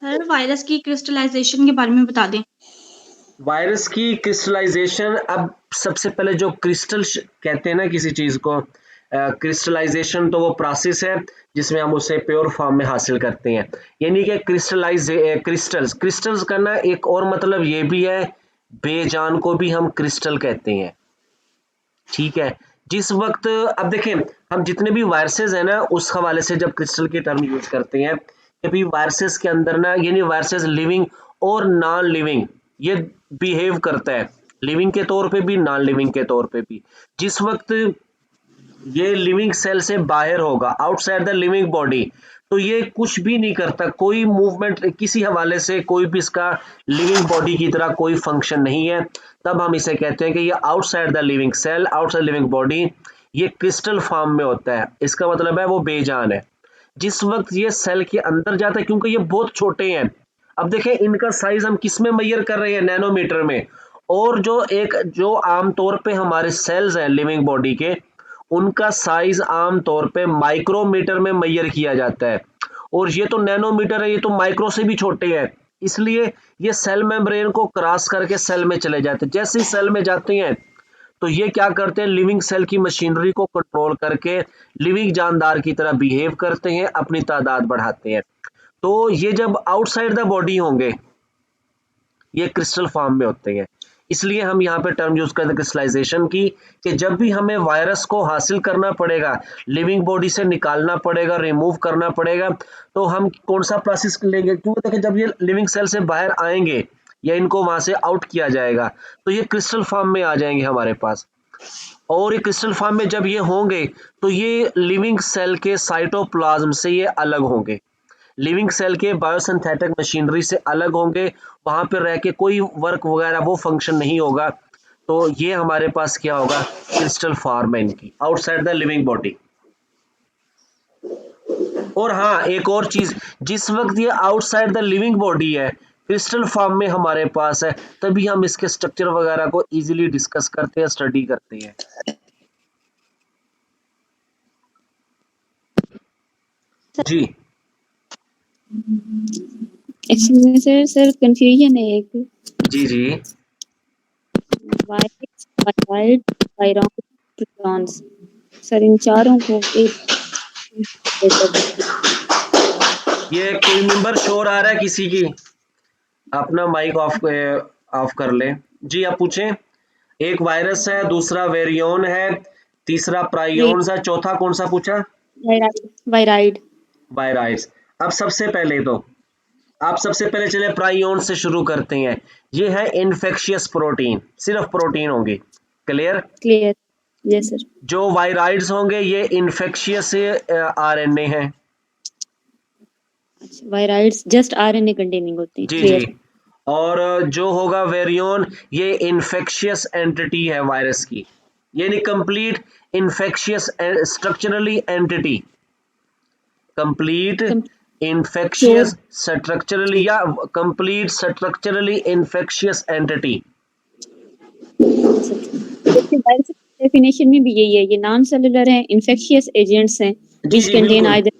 सर वायरस की क्रिस्टलाइजेशन के बारे में बता दें। वायरस की क्रिस्टलाइजेशन, अब सबसे पहले जो क्रिस्टल कहते हैं ना किसी चीज को, क्रिस्टलाइजेशन तो वो प्रोसेस है जिसमें हम उसे प्योर फॉर्म में हासिल करते हैं, यानी कि क्रिस्टल्स करना। एक और मतलब ये भी है, बेजान को भी हम क्रिस्टल कहते हैं, ठीक है। जिस वक्त अब देखें, हम जितने भी वायरसेस हैं ना उस हवाले से जब क्रिस्टल की टर्म यूज करते हैं कि भी वायरसेस के अंदर ना, यानी वायरसेस लिविंग और नॉन लिविंग ये बिहेव करता है, लिविंग के तौर पे भी नॉन लिविंग के तौर पे भी। जिस वक्त ये लिविंग सेल से बाहर होगा, आउटसाइड द लिविंग बॉडी, तो ये कुछ भी नहीं करता, कोई मूवमेंट किसी हवाले से, कोई भी इसका लिविंग बॉडी की तरह कोई फंक्शन नहीं है, तब हम इसे कहते हैं कि ये outside the living cell, outside living body, ये क्रिस्टल फॉर्म में होता है, इसका मतलब है वो बेजान है। जिस वक्त ये सेल के अंदर जाता है, क्योंकि ये बहुत छोटे हैं, अब देखें इनका साइज हम किस में मेजर कर रहे हैं, नैनोमीटर में, और जो आमतौर पे हमारे सेल्स हैं लिविंग बॉडी के, उनका साइज आमतौर पे माइक्रोमीटर में मेजर किया जाता है, और ये तो नैनोमीटर है, ये तो माइक्रो से भी छोटे हैं, इसलिए ये सेल मेम्ब्रेन को क्रॉस करके सेल में चले जाते हैं। जैसे ही सेल में जाते हैं तो ये क्या करते हैं, लिविंग सेल की मशीनरी को कंट्रोल करके लिविंग जानदार की तरह बिहेव करते हैं, अपनी तादाद बढ़ाते हैं। तो ये जब आउटसाइड द बॉडी होंगे ये क्रिस्टल फॉर्म में होते हैं, इसलिए हम यहाँ पे टर्म यूज करते हैं क्रिस्टलाइजेशन की, कि जब भी हमें वायरस को हासिल करना पड़ेगा, लिविंग बॉडी से निकालना पड़ेगा, रिमूव करना पड़ेगा, तो हम कौन सा प्रोसेस लेंगे, क्योंकि देखिए जब ये लिविंग सेल से बाहर आएंगे या इनको वहां से आउट किया जाएगा तो ये क्रिस्टल फॉर्म में आ जाएंगे हमारे पास, और ये क्रिस्टल फॉर्म में जब ये होंगे तो ये लिविंग सेल के साइटोप्लाज्म से ये अलग होंगे, लिविंग सेल के बायोसिंथेटिक मशीनरी से अलग होंगे, वहां पर रह के कोई वर्क वगैरह वो फंक्शन नहीं होगा, तो ये हमारे पास क्या होगा, क्रिस्टल फॉर्म है इनकी, आउटसाइड द लिविंग बॉडी। और हाँ एक और चीज, जिस वक्त ये आउटसाइड द लिविंग बॉडी है, क्रिस्टल फॉर्म में हमारे पास है, तभी हम इसके स्ट्रक्चर वगैरह को इजीली डिस्कस करते हैं, स्टडी करते हैं। जी एक्सक्यूज सर कंफ्यूजन है एक। जी जी वायरस, वायराइड, वायरॉन, प्रोटॉन्स, सर इन चारों को एक ये कोई मेंबर शोर आ रहा है किसी की, अपना माइक ऑफ कर ले। जी आप पूछें। एक वायरस है, दूसरा वेरियोन है, तीसरा प्रायोन्स है, चौथा कौन सा पूछा, वायराइड, वायराइड। वायराइड्स। अब सबसे पहले चले प्रायोन से शुरू करते हैं। ये है इन्फेक्शियस प्रोटीन, सिर्फ प्रोटीन होंगे, क्लियर। Clear, yes sir. जो वायराइड्स होंगे ये इन्फेक्शियस आरएनए हैं। अच्छा, वायराइड्स जस्ट आरएनए कंटेनिंग होते हैं, जी क्लियर। जी। और जो होगा वेरियोन, ये इन्फेक्शियस एंटिटी है वायरस की, यानी complete infectious structurally entity, complete infectious structurally या complete structurally infectious entity. Virus definition में भी यही है, ये नॉन सेलुलर हैं, इन्फेक्शियस एजेंट्स हैं जी which जी contain बिल्कुल either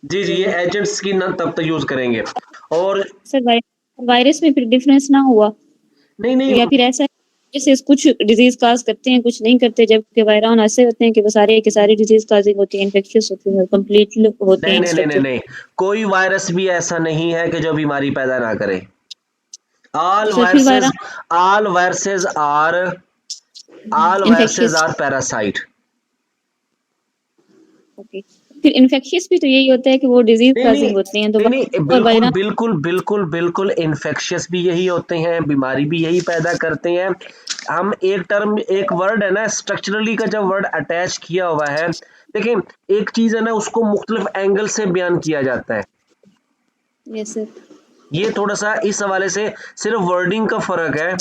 जी जी, ये एजेंट्स की ना तब तक यूज करेंगे। और सर वायरस में फिर डिफरेंस ना हुआ नहीं नहीं, या फिर ऐसा है, जैसे कुछ डिजीज काज करते हैं कुछ नहीं करते, जबकि वायरॉन ऐसे होते हैं कि वो सारे के सारे डिजीज काजिंग होती है, इन्फेक्शियस होती है, कंप्लीट होते नहीं हैं नहीं नहीं नहीं स्ट्रक्चर। नहीं, कोई वायरस भी ऐसा नहीं है कि जो बीमारी पैदा ना करे। ऑल सर फिर viruses, virion all viruses are, all viruses infectious, are parasite. Okay. फिर इन्फेक्शियस भी तो यही होता है कि वो डिजीज नहीं नहीं काजिंग होते हैं, तो नहीं नहीं, और बिल्कुल वायरॉन। बिल्कुल बिल्कुल बिल्कुल, इन्फेक्शियस भी यही होते हैं, बीमारी भी यही पैदा करते हैं। हम एक टर्म, एक वर्ड है ना, स्ट्रक्चरली का जब वर्ड अटैच किया हुआ है, देखिए एक चीज है ना, उसको मुख्तलिफ एंगल से बयान किया जाता है। Yes sir. ये थोड़ा सा इस हवाले से सिर्फ वर्डिंग का फर्क है।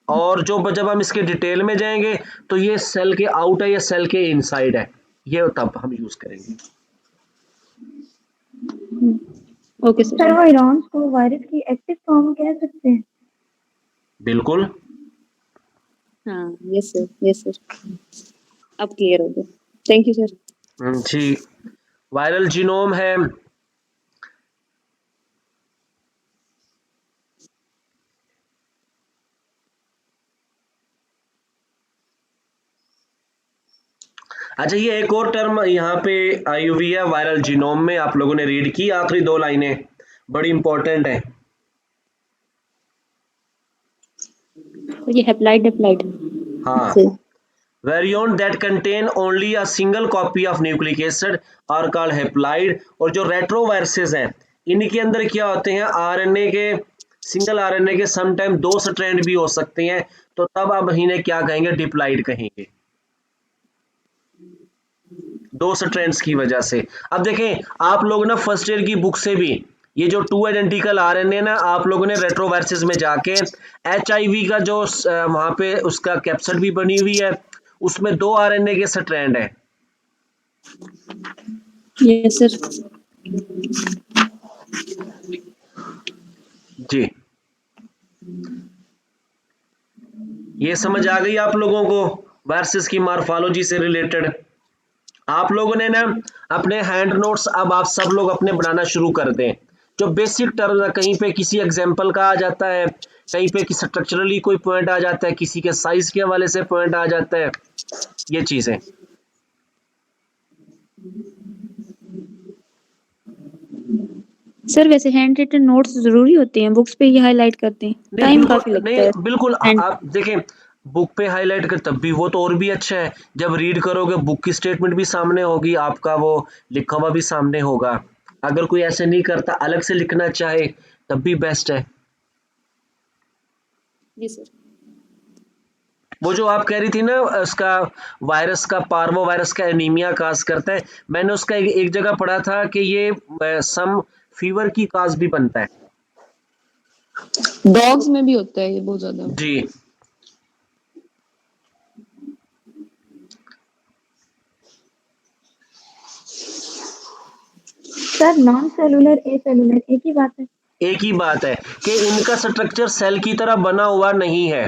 और जो जब हम इसके डिटेल में जाएंगे तो ये सेल के आउट है या सेल के इनसाइड है, ये तब हम यूज करेंगे। Okay sir sir. वायरॉन्स को वायरस की एक्टिव फॉर्म कह सकते हैं? बिल्कुल। हाँ यस सर, यस सर, अब क्लियर हो गया। Thank you sir. जी, वायरल जीनोम है। अच्छा, ये एक और टर्म यहाँ पे आई हुई है वायरल जीनोम में, आप लोगों ने रीड की आखिरी दो लाइनें, बड़ी इंपॉर्टेंट है। ये हेप्लाइड हाँ, sir variant that contain only a single copy of nucleic acid are called haploid. और जो रेट्रोवायरसेस हैं, इनके अंदर क्या होते हैं, आरएनए के, सिंगल आरएनए के समटाइम दो स्ट्रैंड भी हो सकते हैं, तो तब अब इन्हें क्या कहेंगे, डिप्लाइड कहेंगे, दो स्ट्रैंड्स की वजह से। अब देखें आप लोग ना फर्स्ट ईयर की बुक से भी, ये जो टू आइडेंटिकल आरएनए ना, आप लोगों ने रेट्रोवायरसेस में जाके एचआईवी का जो वहां पे उसका कैप्सिड भी बनी हुई है, उसमें दो आरएनए के स्ट्रैंड है। Yes sir. जी, ये समझ आ गई आप लोगों को वायरसेस की मॉर्फोलॉजी से रिलेटेड? आप लोगों ने ना अपने हैंड नोट्स अब आप सब लोग अपने बनाना शुरू कर दें। जो बेसिक टर्म है, कहीं पे किसी एग्जाम्पल का आ जाता है, कहीं पे किसी स्ट्रक्चरली कोई पॉइंट आ जाता है, किसी के साइज के हवाले से पॉइंट आ जाता है, ये चीजें। सर वैसे हैंड रिटन नोट्स जरूरी होते हैं, बुक्स पे ही हाईलाइट करते हैं, नहीं टाइम बिल्कुल काफी लगता है। नहीं, बिल्कुल हैंड आप देखें, बुक पे हाईलाइट कर तब भी वो तो और भी अच्छा है, जब रीड करोगे बुक की स्टेटमेंट भी सामने होगी, आपका वो लिखा हुआ भी सामने होगा। अगर कोई ऐसे नहीं करता, अलग से लिखना चाहे, तब भी बेस्ट है। जी सर। वो जो आप कह रही थी ना, उसका वायरस का, पार्वो वायरस का एनीमिया काज करता है, मैंने उसका एक जगह पढ़ा था कि ये सम फीवर की काज भी बनता है। डॉग्स में भी होता है ये बहुत ज्यादा। जी, सर नॉन सेलुलर ए सेलुलर एक ही बात है? एक ही बात है कि इनका स्ट्रक्चर सेल की तरह बना हुआ नहीं है,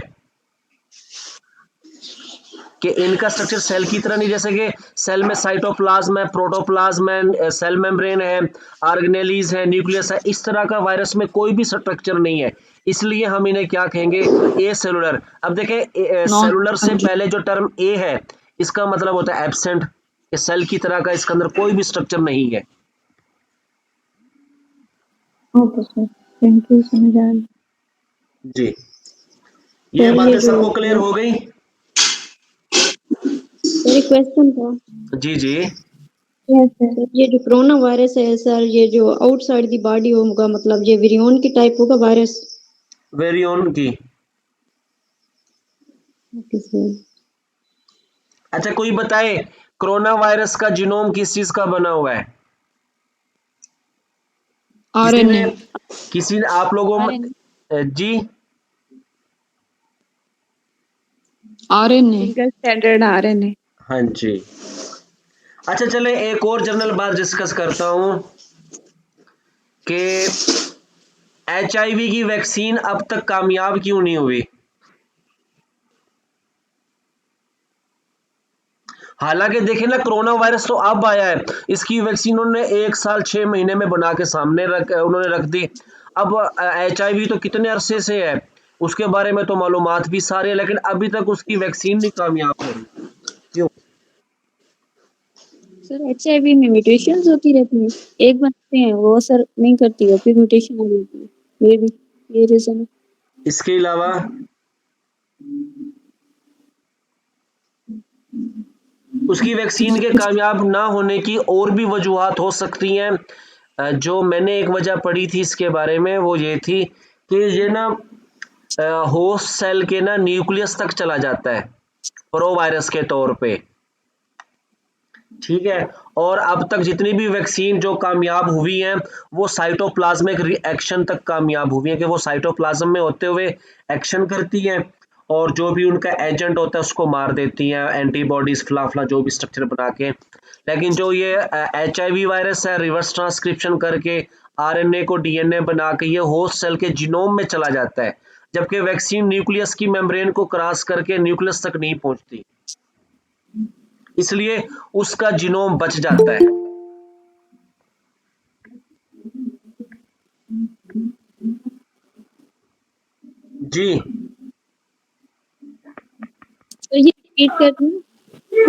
कि इनका स्ट्रक्चर सेल की तरह नहीं, जैसे कि सेल में साइटोप्लाज्म है, प्रोटोप्लाज्म है, सेल मेम्ब्रेन है, ऑर्गेनेलीज है, न्यूक्लियस है, इस तरह का वायरस में कोई भी स्ट्रक्चर नहीं है, इसलिए हम इन्हें क्या कहेंगे, ए सेलुलर। अब देखें नॉन सेलुलर से पहले जो टर्म ए है, इसका मतलब होता है एब्सेंट, कि सेल की तरह का इसके अंदर कोई भी स्ट्रक्चर नहीं है। ओके सर, थैंक यू, समझ आ गया। जी, ये सर ये बातें जो सबको क्लियर हो गई? सर एक क्वेश्चन था। जी जी, यस सर, ये जो कोरोना वायरस है सर, ये जो आउटसाइड दी बॉडी होगा, मतलब ये विरियन की टाइप होगा वायरस? वेरियोन की। Okay sir. अच्छा, कोई बताए कोरोना वायरस का जीनोम किस चीज का बना हुआ है? किसी आरएनए। ने, किसी ने आप लोगों में, आरएनए, जी, आरएनए। Single standard RNA. हाँ जी। अच्छा चले एक और जनरल बात डिस्कस करता हूं कि एचआईवी की वैक्सीन अब तक कामयाब क्यों नहीं हुई? हालांकि देखें ना, कोरोना वायरस तो अब आया है, इसकी वैक्सीन उन्होंने 1 साल 6 महीने में बना के सामने उन्होंने रख दी। अब HIV तो कितने अरसे से है, उसके बारे में तो मालूमात भी सारे हैं, लेकिन अभी तक उसकी वैक्सीन नहीं कामयाब हो रही। क्यों? सर HIV में म्यूटेशंस होती रहती हैं, एक बनते हैं वो असर नहीं करती है, फिर म्यूटेशन हो जाती है, ये भी ये रीजन है। इसके अलावा उसकी वैक्सीन के कामयाब ना होने की और भी वजूहात हो सकती हैं। जो मैंने एक वजह पढ़ी थी इसके बारे में, वो ये थी कि ये ना होस्ट सेल के ना न्यूक्लियस तक चला जाता है प्रो वायरस के तौर पे, ठीक है। और अब तक जितनी भी वैक्सीन जो कामयाब हुई हैं, वो साइटोप्लाज्मिक रिएक्शन तक कामयाब हुई हैं, कि वो साइटोप्लाज्म में होते हुए एक्शन करती हैं और जो भी उनका एजेंट होता है उसको मार देती हैं, एंटीबॉडीज फला जो भी स्ट्रक्चर बना के। लेकिन जो ये HIV वायरस है, रिवर्स ट्रांसक्रिप्शन करके RNA को DNA बना के ये होस्ट सेल के जीनोम में चला जाता है, जबकि वैक्सीन न्यूक्लियस की मेम्ब्रेन को क्रॉस करके न्यूक्लियस तक नहीं पहुंचती, इसलिए उसका जीनोम बच जाता है। जी, तो ये रिपीट कर दूं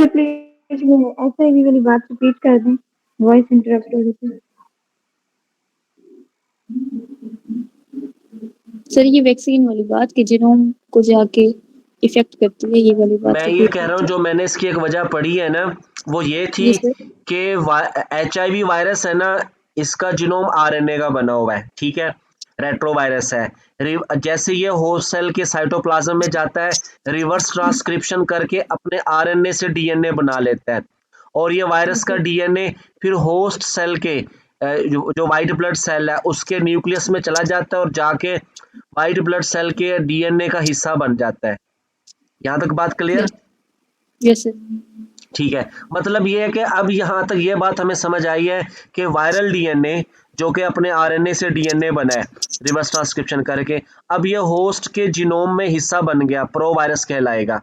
प्लीज वो HIV वाली बात रिपीट कर दें, वॉइस इंटरप्ट हो रही थी। सर ये वैक्सीन वाली बात कि जीनोम को जाके इफेक्ट करती है, ये वाली बात मैं ये रिपीट कह रहा हूँ, करते जो मैंने इसकी एक वजह पढ़ी है ना, वो ये थी जी सर। कि HIV वायरस है ना, इसका जीनोम RNA का बना हुआ है, ठीक है, रेट्रो वायरस है। जैसे ये होस्ट सेल के साइटोप्लाज्म में जाता है, रिवर्स ट्रांसक्रिप्शन करके अपने RNA से DNA बना लेता है, और ये वायरस का DNA फिर होस्ट सेल के जो व्हाइट ब्लड सेल है उसके न्यूक्लियस में चला जाता है और जाके व्हाइट ब्लड सेल के DNA का हिस्सा बन जाता है। यहाँ तक बात क्लियर? Yes sir. ठीक है, मतलब ये है कि अब यहाँ तक ये बात हमें समझ आई है कि वायरल DNA जो कि अपने RNA से DNA बना है रिवर्स ट्रांसक्रिप्शन करके, अब ये होस्ट के जीनोम में हिस्सा बन गया, प्रो वायरस कहलाएगा।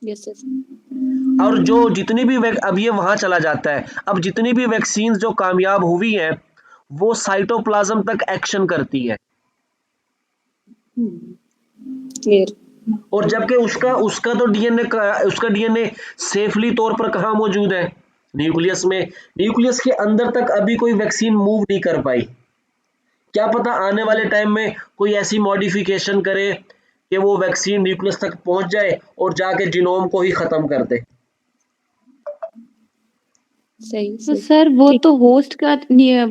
Yes sir. और जो जितनी भी अब ये वहां चला जाता है, अब जितनी भी वैक्सीन जो कामयाब हुई हैं वो साइटोप्लाज्म तक एक्शन करती है, क्लियर। और जबकि उसका उसका तो डीएनए उसका डीएनए सेफली तौर पर कहाँ मौजूद है, न्यूक्लियस में। न्यूक्लियस के अंदर तक अभी कोई वैक्सीन मूव नहीं कर पाई। क्या पता आने वाले टाइम में कोई ऐसी मॉडिफिकेशन करे कि वो वैक्सीन न्यूक्लियस तक पहुंच जाए और जाके जीनोम को ही खत्म कर दे। सही तो सही। सर वो ठीक। तो होस्ट का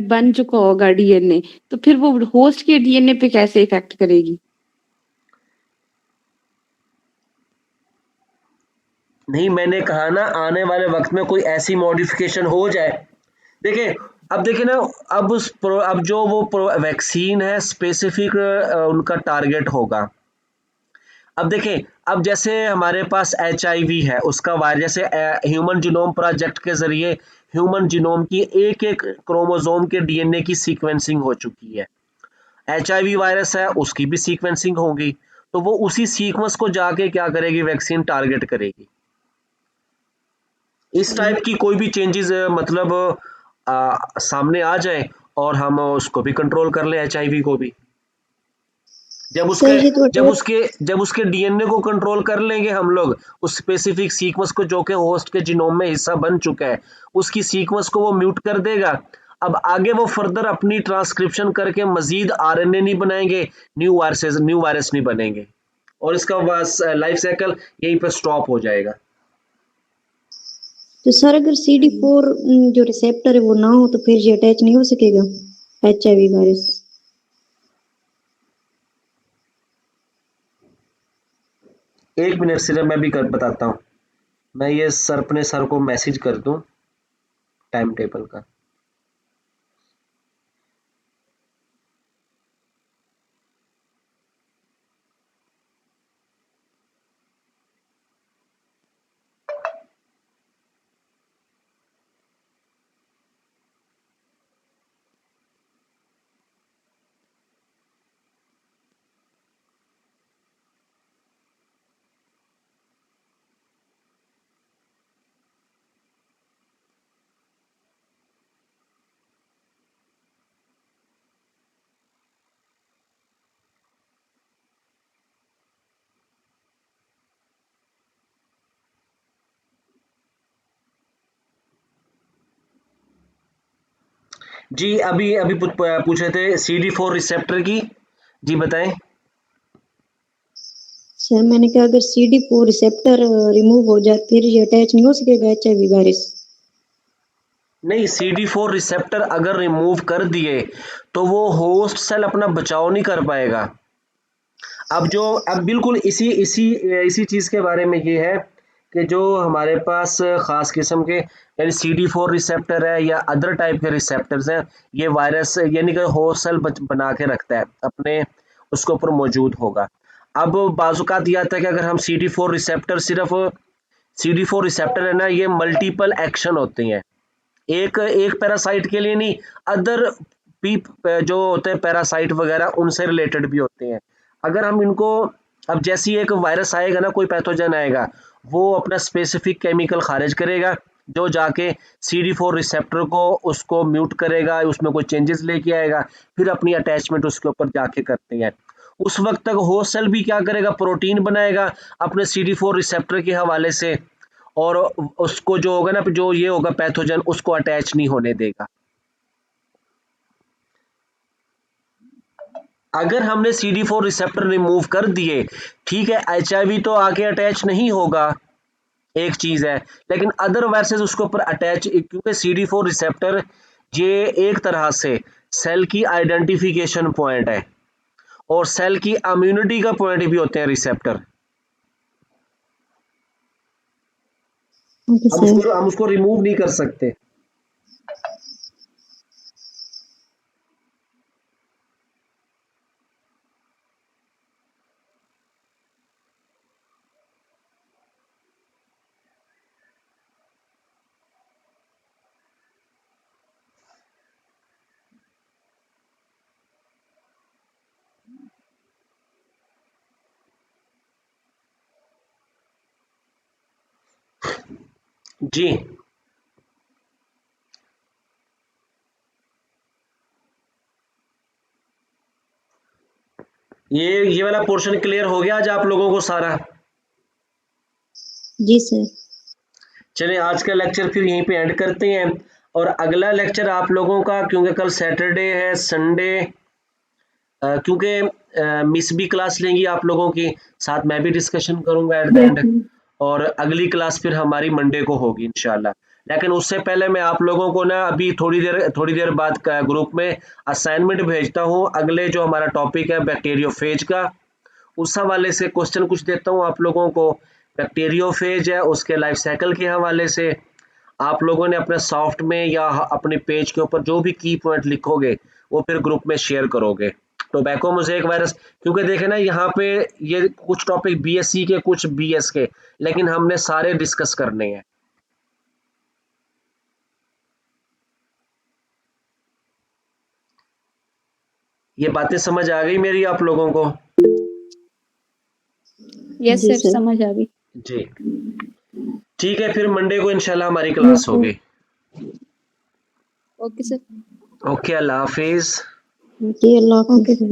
बन चुका होगा DNA, तो फिर वो होस्ट के DNA पे कैसे इफेक्ट करेगी? नहीं, मैंने कहा ना आने वाले वक्त में कोई ऐसी मॉडिफिकेशन हो जाए। देखिए, अब देखिए ना, अब जो वो वैक्सीन है स्पेसिफिक उनका टारगेट होगा। अब देखें, अब जैसे हमारे पास HIV है, उसका वायरस जैसे ह्यूमन जीनोम प्रोजेक्ट के जरिए ह्यूमन जीनोम की एक एक क्रोमोसोम के DNA की सीक्वेंसिंग हो चुकी है। HIV वायरस है, उसकी भी सीक्वेंसिंग होगी, तो वो उसी सीक्वेंस को जाके क्या करेगी, वैक्सीन टारगेट करेगी। इस टाइप की कोई भी चेंजेस मतलब सामने आ जाए और हम उसको भी कंट्रोल कर लें, HIV को भी। जब सर उसके ये तो जब अटैक उसके जब उसके DNA को कंट्रोल कर लेंगे हम लोग, उस स्पेसिफिक सीक्वेंस को जो कि होस्ट के जीनोम में हिस्सा बन चुका है, उसकी सीक्वेंस को वो म्यूट कर देगा। अब आगे वो फर्दर अपनी ट्रांसक्रिप्शन करके मजीद RNA नहीं बनाएंगे, न्यू वायरस नहीं बनेंगे, और इसका बस लाइफ साइकिल यहीं पर स्टॉप हो जाएगा। तो सर अगर CD4 जो रिसेप्टर है वो ना हो तो फिर ये अटैच नहीं हो सकेगा HIV वायरस। एक मिनट सिर्फ मैं भी कर बताता हूँ। मैं ये अपने सर को मैसेज कर दूं टाइम टेबल का। जी अभी अभी पूछ रहे थे CD4 रिसेप्टर की। जी बताएं। सर मैंने कहा अगर CD4 रिसेप्टर रिमूव हो जाए फिर ये अटैच नहीं हो सकेगा HIV वायरस? नहीं, CD4 रिसेप्टर अगर रिमूव कर दिए तो वो होस्ट सेल अपना बचाव नहीं कर पाएगा। अब बिल्कुल इसी इसी इसी चीज के बारे में ये है कि जो हमारे पास खास किस्म के यानी CD4 रिसेप्टर है या अदर टाइप के रिसेप्टर्स हैं, ये वायरस यानी कि होस्ट सेल बना के रखता है अपने, उसके ऊपर मौजूद होगा। अब बाजुकात यह आता है कि अगर हम CD4 रिसेप्टर सिर्फ CD4 रिसेप्टर है ना, ये मल्टीपल एक्शन होते हैं, एक एक पैरासाइट के लिए नहीं, अदर पीप जो होते हैं पैरासाइट वगैरह उनसे रिलेटेड भी होते हैं। अगर हम इनको, अब जैसी एक वायरस आएगा ना, कोई पैथोजन आएगा, वो अपना स्पेसिफिक केमिकल खारिज करेगा जो जाके CD4 रिसेप्टर को उसको म्यूट करेगा, उसमें कोई चेंजेस लेके आएगा, फिर अपनी अटैचमेंट उसके ऊपर जाके करते हैं। उस वक्त तक होस्ट सेल भी क्या करेगा, प्रोटीन बनाएगा अपने CD4 रिसेप्टर के हवाले से, और उसको जो होगा ना, जो ये होगा पैथोजन, उसको अटैच नहीं होने देगा। अगर हमने CD4 रिसेप्टर रिमूव कर दिए, ठीक है, HIV तो आके अटैच नहीं होगा, एक चीज है, लेकिन अदर वायरसेस उसके ऊपर अटैच, क्योंकि CD4 रिसेप्टर ये एक तरह से सेल की आइडेंटिफिकेशन पॉइंट है और सेल की इम्यूनिटी का पॉइंट भी होते हैं रिसेप्टर। Okay sir. हम उसको रिमूव नहीं कर सकते। जी ये वाला पोर्शन क्लियर हो गया आज आप लोगों को सारा? जी सर। चलिए आज का लेक्चर फिर यहीं पे एंड करते हैं, और अगला लेक्चर आप लोगों का, क्योंकि कल सैटरडे है, संडे, क्योंकि मिस भी क्लास लेंगी आप लोगों की, साथ मैं भी डिस्कशन करूंगा एट द एंड, और अगली क्लास फिर हमारी मंडे को होगी इंशाल्लाह। लेकिन उससे पहले मैं आप लोगों को ना अभी थोड़ी देर बाद ग्रुप में असाइनमेंट भेजता हूँ, अगले जो हमारा टॉपिक है बैक्टीरियोफेज का, उस हवाले से क्वेश्चन कुछ देता हूँ आप लोगों को। बैक्टीरियोफेज है, उसके लाइफ साइकिल के हवाले से आप लोगों ने अपने सॉफ्ट में या अपने पेज के ऊपर जो भी की पॉइंट लिखोगे वो फिर ग्रुप में शेयर करोगे। टोबैको मोज़ेक वायरस, क्योंकि देखे ना यहाँ पे ये कुछ टॉपिक BSc के, कुछ BS के, लेकिन हमने सारे डिस्कस करने हैं। ये बातें समझ आ गई मेरी आप लोगों को? यस जी सर सर। समझ आ गई। जी ठीक है, फिर मंडे को इंशाल्लाह हमारी क्लास होगी। Okay sir. ओके, अल्लाह हाफिज। ओके अल्लाह हाफिज़।